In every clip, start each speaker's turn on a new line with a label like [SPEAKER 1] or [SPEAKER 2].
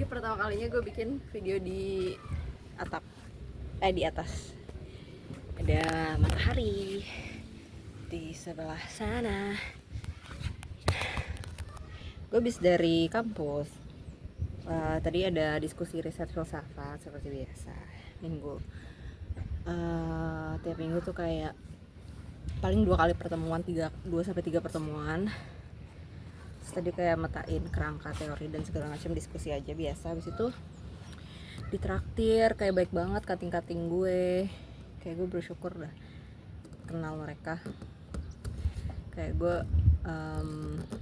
[SPEAKER 1] pertama kalinya gue bikin video di atap, di atas. Ada matahari di sebelah sana. Gue habis dari kampus. Tadi ada diskusi riset filsafat seperti biasa. Minggu. Tiap minggu tuh kayak paling 2 kali pertemuan, 2-3 pertemuan. Terus tadi kayak metain kerangka teori dan segala macam, diskusi aja biasa. Habis itu ditraktir, kayak baik banget kating-kating gue. Kayak gue bersyukur dah kenal mereka. Kayak gue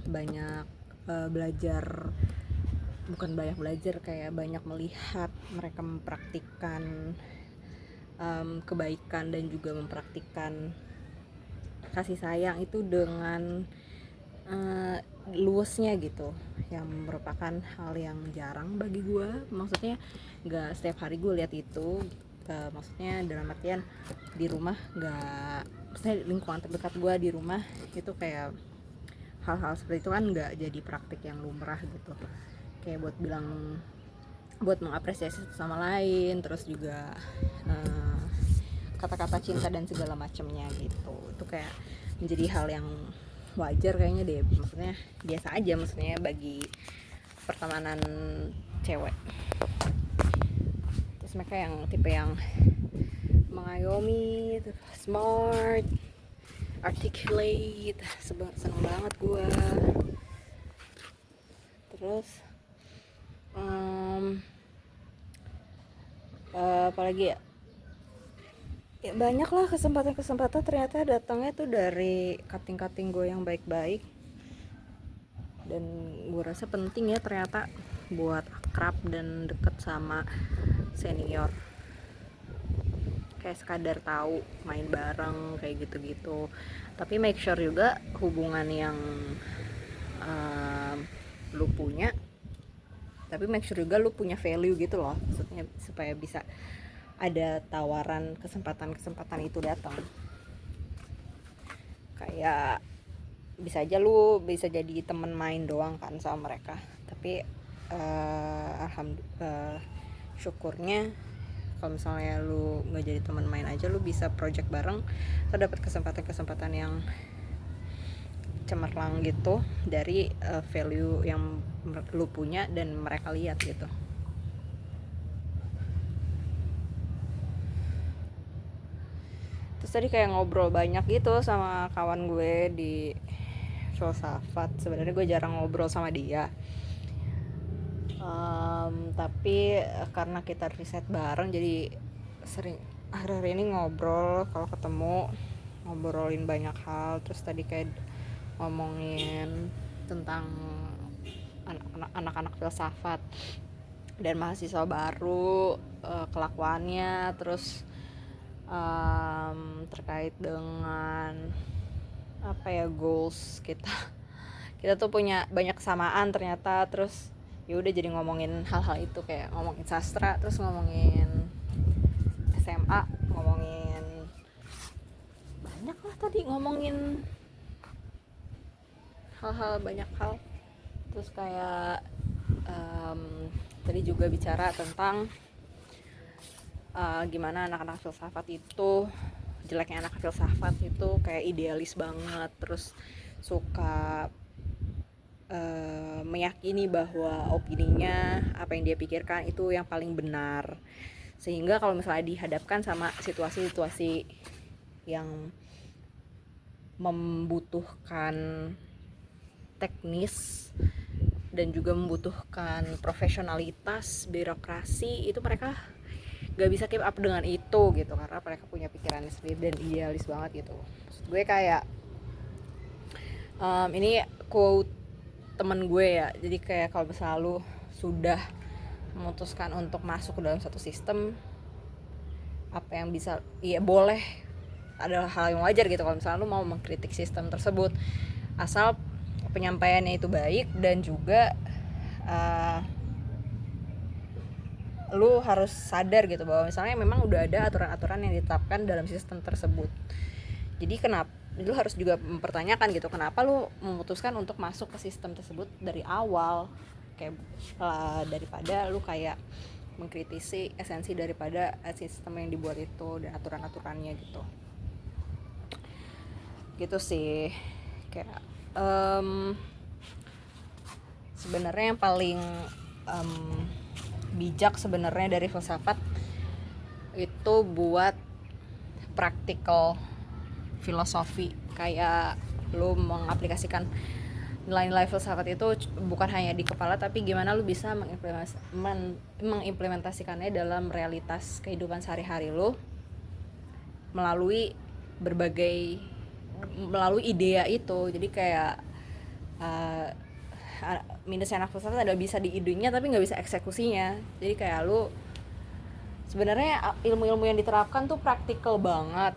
[SPEAKER 1] banyak belajar, bukan banyak belajar, kayak banyak melihat mereka mempraktikkan kebaikan dan juga mempraktikkan kasih sayang itu dengan luasnya gitu, yang merupakan hal yang jarang bagi gue. Maksudnya nggak setiap hari gue lihat itu, maksudnya dalam artian di rumah nggak, maksudnya lingkungan terdekat gue di rumah itu kayak hal-hal seperti itu kan nggak jadi praktik yang lumrah gitu, kayak buat mengapresiasi satu sama lain, terus juga kata-kata cinta dan segala macamnya gitu. Itu kayak menjadi hal yang wajar kayaknya deh, maksudnya biasa aja maksudnya bagi pertemanan cewek. Terus mereka yang tipe yang mengayomi, smart, articulate, seneng banget gue. Terus apalagi ya, banyak lah kesempatan ternyata datangnya tuh dari kating-kating gue yang baik-baik. Dan gue rasa penting ya ternyata buat akrab dan deket sama senior, kayak sekadar tahu main bareng kayak gitu-gitu. Tapi make sure juga hubungan yang lu punya, tapi make sure juga lu punya value gitu loh, maksudnya supaya bisa ada tawaran kesempatan itu datang. Kayak bisa aja lu bisa jadi temen main doang kan sama mereka, tapi alhamdulillah, syukurnya kalau misalnya lu nggak jadi teman main aja, lu bisa project bareng atau dapat kesempatan yang cemerlang gitu dari value yang lu punya dan mereka lihat gitu. Terus tadi kayak ngobrol banyak gitu sama kawan gue di filsafat. Sebenarnya gue jarang ngobrol sama dia, tapi karena kita riset bareng jadi sering akhir-akhir ini ngobrol. Kalau ketemu ngobrolin banyak hal. Terus tadi kayak ngomongin tentang anak-anak filsafat dan mahasiswa baru, kelakuannya. Terus terkait dengan apa ya, goals kita tuh punya banyak kesamaan ternyata. Terus ya udah jadi ngomongin hal-hal itu, kayak ngomongin sastra, terus ngomongin SMA, ngomongin banyak lah, tadi ngomongin hal-hal, banyak hal. Terus kayak tadi juga bicara tentang gimana anak-anak filsafat itu, jeleknya anak filsafat itu kayak idealis banget, terus suka meyakini bahwa opininya, apa yang dia pikirkan itu yang paling benar. Sehingga kalau misalnya dihadapkan sama situasi-situasi yang membutuhkan teknis dan juga membutuhkan profesionalitas, birokrasi, itu mereka gak bisa keep up dengan itu gitu, karena mereka punya pikirannya sendiri dan idealis banget gitu. Maksud gue kayak ini quote temen gue ya, jadi kayak kalau misalnya lu sudah memutuskan untuk masuk ke dalam satu sistem, apa yang bisa, ya boleh, adalah hal yang wajar gitu kalau misalnya lu mau mengkritik sistem tersebut, asal penyampaiannya itu baik dan juga lu harus sadar gitu bahwa misalnya memang udah ada aturan-aturan yang ditetapkan dalam sistem tersebut. Jadi kenapa lu harus juga mempertanyakan gitu, kenapa lu memutuskan untuk masuk ke sistem tersebut dari awal. kayak daripada lu kayak mengkritisi esensi daripada sistem yang dibuat itu dan aturan-aturannya gitu sih. Kayak sebenarnya yang paling bijak sebenarnya dari filsafat itu buat practical filosofi, kayak lu mengaplikasikan nilai-nilai filsafat itu bukan hanya di kepala, tapi gimana lu bisa mengimplementasikannya dalam realitas kehidupan sehari-hari lu melalui idea itu. Jadi kayak minusnya anak filsafat adalah bisa di idenya tapi nggak bisa eksekusinya. Jadi kayak lu sebenarnya ilmu-ilmu yang diterapkan tuh praktikal banget,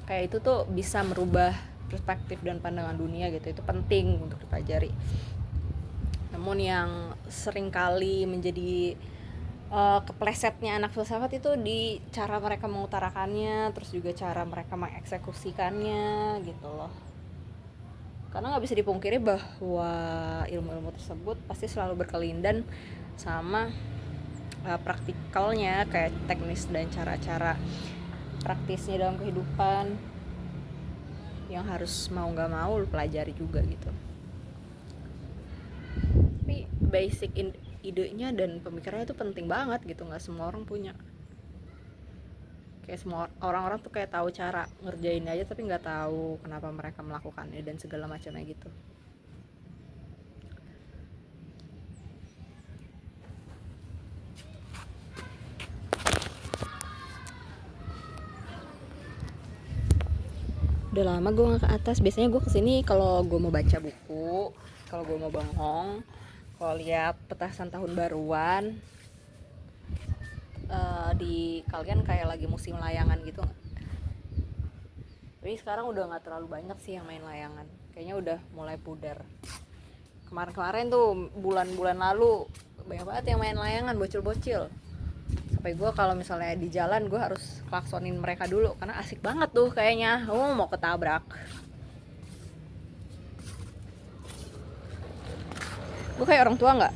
[SPEAKER 1] kayak itu tuh bisa merubah perspektif dan pandangan dunia gitu. Itu penting untuk dipelajari. Namun yang seringkali menjadi keplesetnya anak filsafat itu di cara mereka mengutarakannya, terus juga cara mereka mengeksekusikannya gitu loh. Karena nggak bisa dipungkiri bahwa ilmu-ilmu tersebut pasti selalu berkelindan sama praktikalnya, kayak teknis dan cara-cara praktisnya dalam kehidupan yang harus mau nggak mau lu pelajari juga gitu. Tapi basic idenya dan pemikirannya itu penting banget gitu, nggak semua orang punya. Kayak semua orang-orang tuh kayak tahu cara ngerjain aja tapi nggak tahu kenapa mereka melakukannya dan segala macamnya gitu. Udah lama gue nggak ke atas. Biasanya gue kesini kalau gue mau baca buku, kalau gue mau bengong, kalau lihat petasan tahun baruan. Di kalian kayak lagi musim layangan gitu nggak? Tapi sekarang udah nggak terlalu banyak sih yang main layangan. Kayaknya udah mulai pudar. Kemarin-kemarin tuh bulan-bulan lalu banyak banget yang main layangan, bocil-bocil. Sampai gue kalau misalnya di jalan gue harus klaksonin mereka dulu karena asik banget tuh kayaknya. Mau ketabrak. Gue kayak orang tua nggak?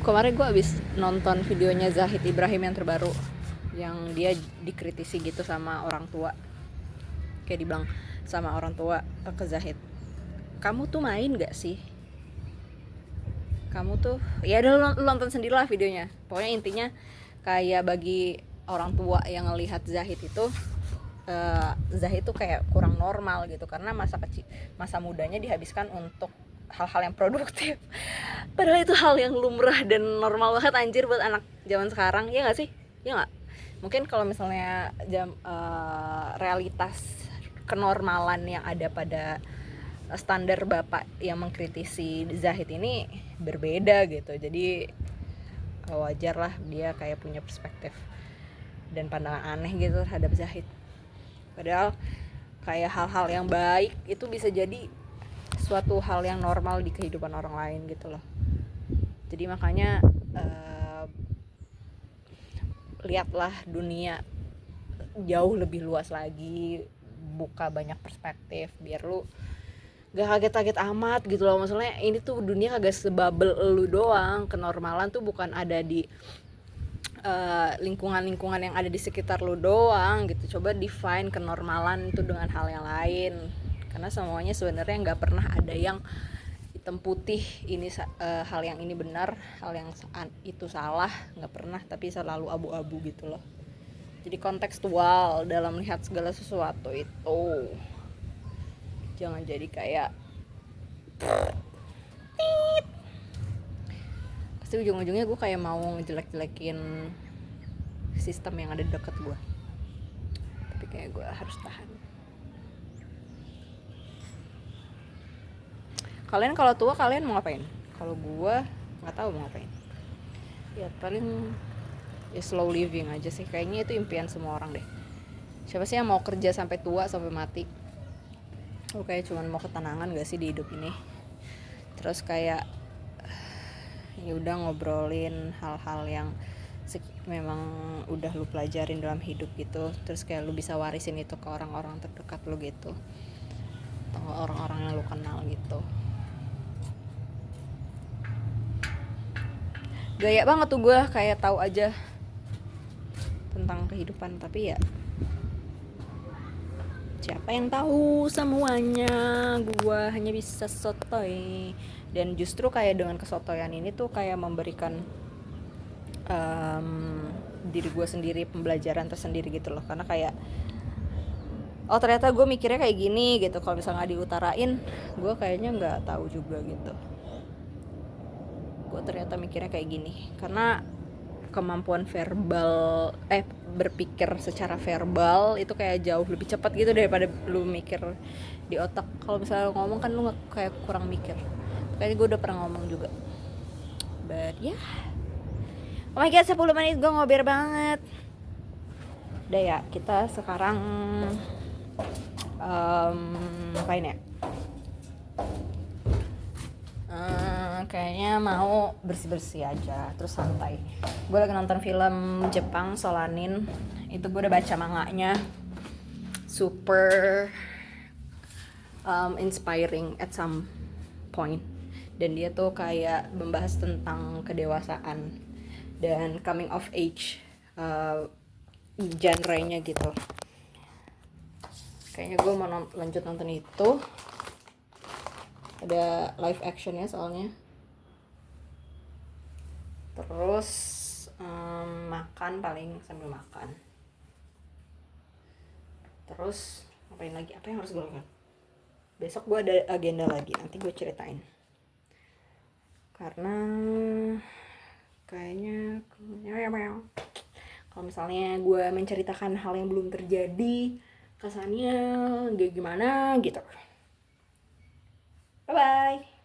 [SPEAKER 1] Kemarin gue abis nonton videonya Zahid Ibrahim yang terbaru, yang dia dikritisi gitu sama orang tua. Kayak dibilang sama orang tua ke Zahid, kamu tuh main gak sih? Kamu tuh ya udah lu nonton sendirilah videonya. Pokoknya intinya kayak bagi orang tua yang ngelihat Zahid itu Zahid tuh kayak kurang normal gitu karena masa mudanya dihabiskan untuk hal-hal yang produktif. Padahal itu hal yang lumrah dan normal banget anjir buat anak zaman sekarang, ya nggak sih? Ya nggak? Mungkin kalau misalnya realitas kenormalan yang ada pada standar bapak yang mengkritisi Zahid ini berbeda gitu. Jadi wajar lah dia kayak punya perspektif dan pandangan aneh gitu terhadap Zahid. Padahal kayak hal-hal yang baik itu bisa jadi suatu hal yang normal di kehidupan orang lain gitu loh. Jadi makanya lihatlah dunia jauh lebih luas lagi, buka banyak perspektif biar lu gak kaget-kaget amat gitu loh. Maksudnya ini tuh dunia kagak sebabel lu doang. Kenormalan tuh bukan ada di lingkungan-lingkungan yang ada di sekitar lu doang gitu. Coba define kenormalan itu dengan hal yang lain, karena semuanya sebenarnya nggak pernah ada yang hitam putih, ini hal yang ini benar, hal yang itu salah, nggak pernah, tapi selalu abu-abu gitu loh. Jadi kontekstual dalam melihat segala sesuatu itu, jangan jadi kayak pasti ujung-ujungnya gue kayak mau ngejelek-jelekin sistem yang ada deket gue, tapi kayak gue harus tahan. Kalian kalau tua kalian mau ngapain? Kalau gue nggak tahu mau ngapain. Ya paling ya slow living aja sih, kayaknya itu impian semua orang deh. Siapa sih yang mau kerja sampai tua sampai mati? Lu kayak cuman mau ketenangan gak sih di hidup ini? Terus kayak ya udah ngobrolin hal-hal yang memang udah lu pelajarin dalam hidup gitu. Terus kayak lu bisa warisin itu ke orang-orang terdekat lu gitu, atau orang-orang yang lu kenal gitu. gaya banget tuh gue, kayak tahu aja tentang kehidupan, tapi ya siapa yang tahu semuanya, gue hanya bisa sotoy. Dan justru kayak dengan kesotoyan ini tuh kayak memberikan diri gue sendiri pembelajaran tersendiri gitu loh, karena kayak oh ternyata gue mikirnya kayak gini gitu, kalau misalnya nggak diutarain gue kayaknya nggak tahu juga gitu, gue ternyata mikirnya kayak gini. Karena kemampuan verbal berpikir secara verbal itu kayak jauh lebih cepat gitu daripada lu mikir di otak. Kalau misalnya ngomong kan lu kayak kurang mikir, kayaknya gue udah pernah ngomong juga, but ya yeah. Oh my god, 10 menit gue ngobrol banget. Udah ya, kita sekarang ngapain ya? Kayaknya mau bersih-bersih aja, terus santai. Gue lagi nonton film Jepang, Solanin. Itu gue udah baca manganya, super inspiring at some point. Dan dia tuh kayak membahas tentang kedewasaan dan coming of age, genre-nya gitu. Kayaknya gue mau lanjut nonton itu. Ada live actionnya soalnya. Terus makan, paling sambil makan. Terus ngapain lagi? Apa yang harus gue lakukan? Besok gue ada agenda lagi, nanti gue ceritain. Karena kayaknya kalau misalnya gue menceritakan hal yang belum terjadi, kesannya gak gimana gitu. Bye bye.